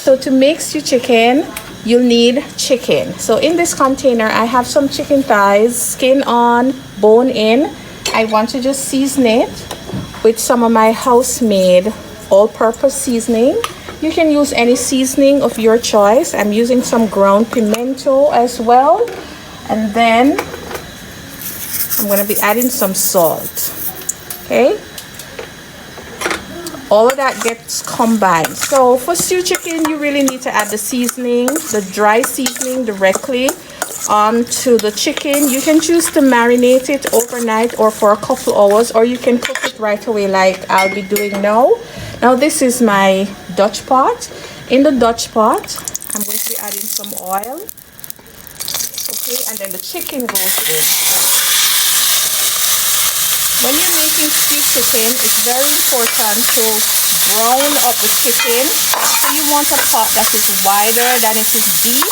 So to make stew chicken, you'll need chicken. So in this container, I have some chicken thighs, skin on, bone in. I want to just season it with some of my house-made all-purpose seasoning. You can use any seasoning of your choice. I'm using some ground pimento as well. And then I'm going to be adding some salt. Okay? All of that gets combined. So for stew chicken, you really need to add the seasoning, the dry seasoning directly onto the chicken. You can choose to marinate it overnight or for a couple hours, or you can cook it right away like I'll be doing now. Now this is my Dutch pot. In the Dutch pot, I'm going to be adding some oil. Okay, and then the chicken goes in. When you're making stew chicken, it's very important to brown up the chicken. So you want a pot that is wider than it is deep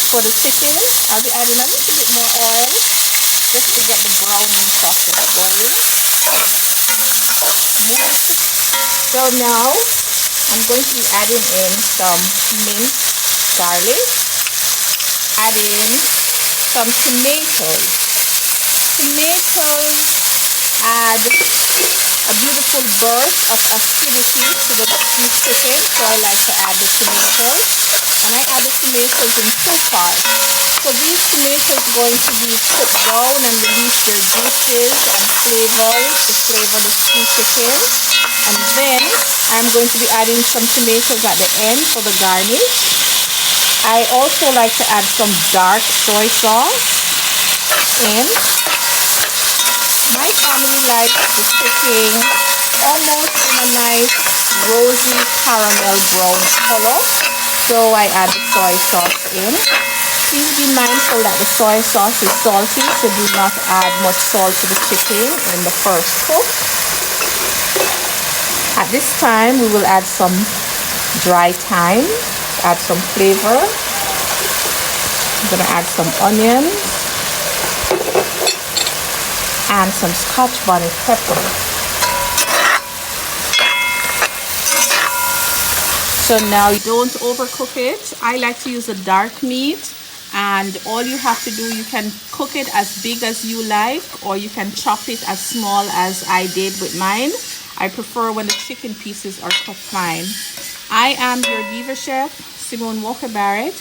for the chicken. I'll be adding a little bit more oil just to get the browning process going. So now I'm going to be adding in some minced garlic, adding some tomatoes. Tomatoes add a beautiful burst of acidity to the stew chicken, so I like to add the tomatoes. And I add the tomatoes in 2 parts. So these tomatoes are going to be cooked down and release their juices and flavors to flavor the stew chicken. And then I'm going to be adding some tomatoes at the end for the garnish. I also like to add some dark soy sauce in. My family likes the chicken almost in a nice rosy caramel brown color, so I add the soy sauce in. Please be mindful that the soy sauce is salty, so do not add much salt to the chicken in the first cook. At this time, we will add some dry thyme, add some flavor. I'm going to add some onions and some Scotch bonnet pepper. So now don't overcook it. I like to use a dark meat, and all you have to do, you can cook it as big as you like, or you can chop it as small as I did with mine. I prefer when the chicken pieces are cut fine. I am your diva chef, Simone Barrett.